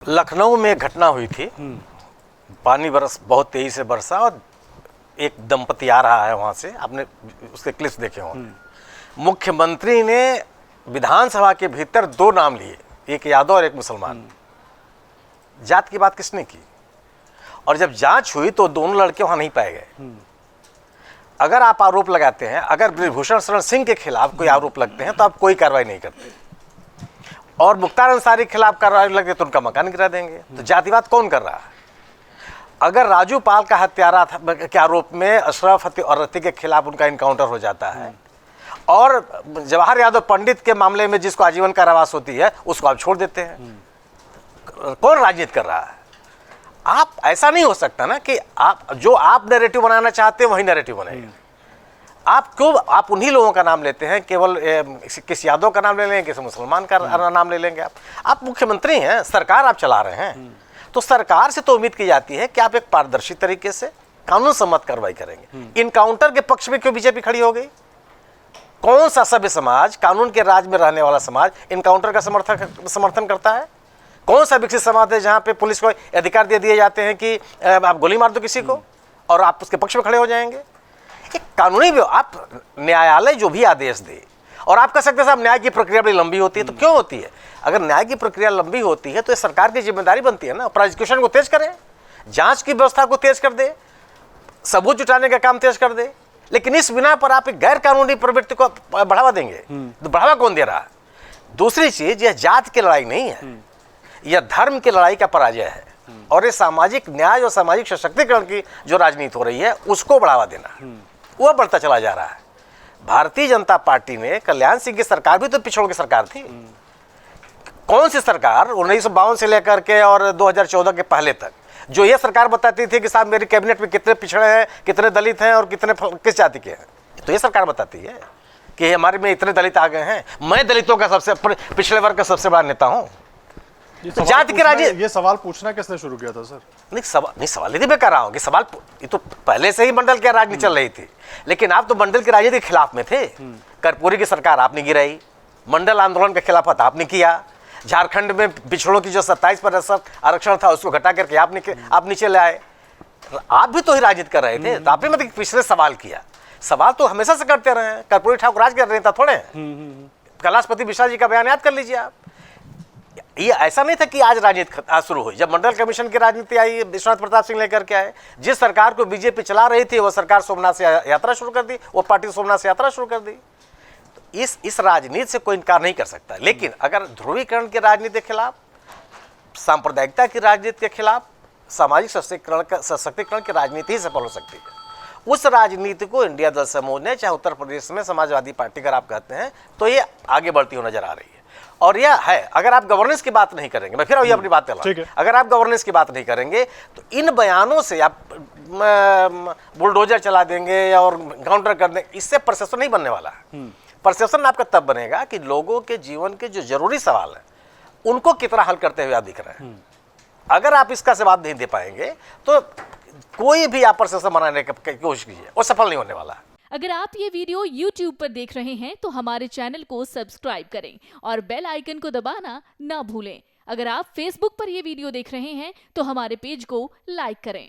लखनऊ में एक घटना हुई थी। पानी बहुत तेजी से बरसा और एक दंपति आ रहा है वहाँ से, आपने उसके क्लिप्स देखे होंगे। मुख्यमंत्री ने विधानसभा के भीतर दो नाम लिए, एक यादव और एक मुसलमान। जात की बात किसने की? और जब जांच हुई तो दोनों लड़के वहाँ नहीं पाए गए। अगर आप आरोप लगाते हैं, अगर ब्रिजभूषण शरण सिंह के खिलाफ कोई आरोप लगते हैं तो आप कोई कार्रवाई नहीं करते, और मुख्तार अंसारी के खिलाफ कार्रवाई लगती तो उनका मकान गिरा देंगे। तो जातिवाद कौन कर रहा है? अगर राजू पाल का हत्यारा के आरोप में अशरफ और रती के खिलाफ उनका इनकाउंटर हो जाता है, और जवाहर यादव पंडित के मामले में जिसको आजीवन कारावास होती है उसको आप छोड़ देते हैं, कौन राजनीति कर रहा है? आप ऐसा नहीं हो सकता ना कि आप नैरेटिव बनाना चाहते हैं वही नैरेटिव बनाइए। आप उन्हीं लोगों का नाम लेते हैं, केवल किसी यादव का नाम ले लेंगे, किसी मुसलमान का नाम ले लेंगे। आप मुख्यमंत्री हैं, सरकार आप चला रहे हैं, तो सरकार से तो उम्मीद की जाती है कि आप एक पारदर्शी तरीके से कानून सम्मत कार्रवाई करेंगे। इनकाउंटर के पक्ष में क्यों बीजेपी खड़ी हो गई? कौन सा सभ्य समाज, कानून के राज में रहने वाला समाज इनकाउंटर का समर्थन करता है? कौन सा विकसित समाज है जहां पे पुलिस को अधिकार दे दिए जाते हैं कि आप गोली मार दो किसी को और आप उसके पक्ष में खड़े हो जाएंगे? एक कानूनी भी आप न्यायालय जो भी आदेश दे, और आप कह सकते हैं साहब न्याय की प्रक्रिया बड़ी लंबी होती है, तो क्यों होती है? अगर न्याय की प्रक्रिया लंबी होती है तो ये सरकार की जिम्मेदारी बनती है ना, प्रोसिक्यूशन को तेज करें, जांच की व्यवस्था को तेज कर दे, सबूत जुटाने का काम तेज कर दे। लेकिन इस बिना पर आप एक गैर कानूनी प्रवृत्ति को बढ़ावा देंगे, तो बढ़ावा कौन दे रहा है? दूसरी चीज, यह जात की लड़ाई नहीं है, यह धर्म की लड़ाई का पराजय है, और ये सामाजिक न्याय और सामाजिक सशक्तिकरण की जो राजनीति हो रही है उसको बढ़ावा देना, वह बढ़ता चला जा रहा है। भारतीय जनता पार्टी ने, कल्याण सिंह की सरकार भी तो पिछड़ों की सरकार थी। कौन सी सरकार 1952 से लेकर के और 2014 के पहले तक जो ये सरकार बताती थी कि साहब मेरे कैबिनेट में कितने पिछड़े हैं, कितने दलित हैं और कितने किस जाति के हैं, तो ये सरकार बताती है कि हमारे में इतने दलित आ गए हैं, मैं दलितों का सबसे पिछड़े वर्ग का सबसे बड़ा नेता हूं। जाति के राजनीति, ये सवाल पूछना किसने शुरू किया था सर? नहीं सवाल यदि मैं कर रहा हूँ कि सवाल ये तो पहले से ही मंडल की राजनीति चल रही थी, लेकिन आप तो मंडल की राजनीति के खिलाफ में थे। कर्पूरी की सरकार आपने गिराई, मंडल आंदोलन के खिलाफत आपने किया, झारखंड में पिछड़ों की जो 27% आरक्षण था उसको घटा करके आप नीचे ले आए। आप भी तो ही राजनीति कर रहे थे, तो आपने मतलब पिछले सवाल किया। सवाल तो हमेशा से करते रहे हैं। कर्पूरी ठाकुर राज कर रहे था थोड़े, कैलाशपति मिश्रा जी का बयान याद कर लीजिए आप। ये ऐसा नहीं था कि आज राजनीति शुरू हुई। जब मंडल कमीशन की राजनीति आई, विश्वनाथ प्रताप सिंह लेकर के आए, जिस सरकार को बीजेपी चला रही थी वो सरकार सोमनाथ से यात्रा शुरू कर दी, वो पार्टी सोमनाथ से यात्रा शुरू कर दी। तो इस राजनीति से कोई इनकार नहीं कर सकता। लेकिन अगर ध्रुवीकरण की राजनीति के खिलाफ, सांप्रदायिकता की राजनीति के खिलाफ, सामाजिक सशक्तिकरण की राजनीति ही सफल हो सकती है। उस राजनीति को इंडिया दल समूह ने, चाहे उत्तर प्रदेश में समाजवादी पार्टी अगर आप कहते हैं, तो ये आगे बढ़ती हुई नजर आ रही है। और यह है, अगर आप गवर्नेंस की बात नहीं करेंगे, मैं फिर वही अपनी बात कर रहा हूं, अगर आप गवर्नेंस की बात नहीं करेंगे तो इन बयानों से आप बुलडोजर चला देंगे और काउंटर कर देंगे, इससे परसेप्शन नहीं बनने वाला है। परसेप्शन आपका तब बनेगा कि लोगों के जीवन के जो जरूरी सवाल है उनको कितना हल करते हुए आप दिख रहे हैं। अगर आप इसका जवाब नहीं दे पाएंगे तो कोई भी आप परसेप्शन बनाने की कोशिश कीजिए, वो सफल नहीं होने वाला है। अगर आप ये वीडियो YouTube पर देख रहे हैं तो हमारे चैनल को सब्सक्राइब करें और बेल आइकन को दबाना ना भूलें। अगर आप Facebook पर ये वीडियो देख रहे हैं तो हमारे पेज को लाइक करें।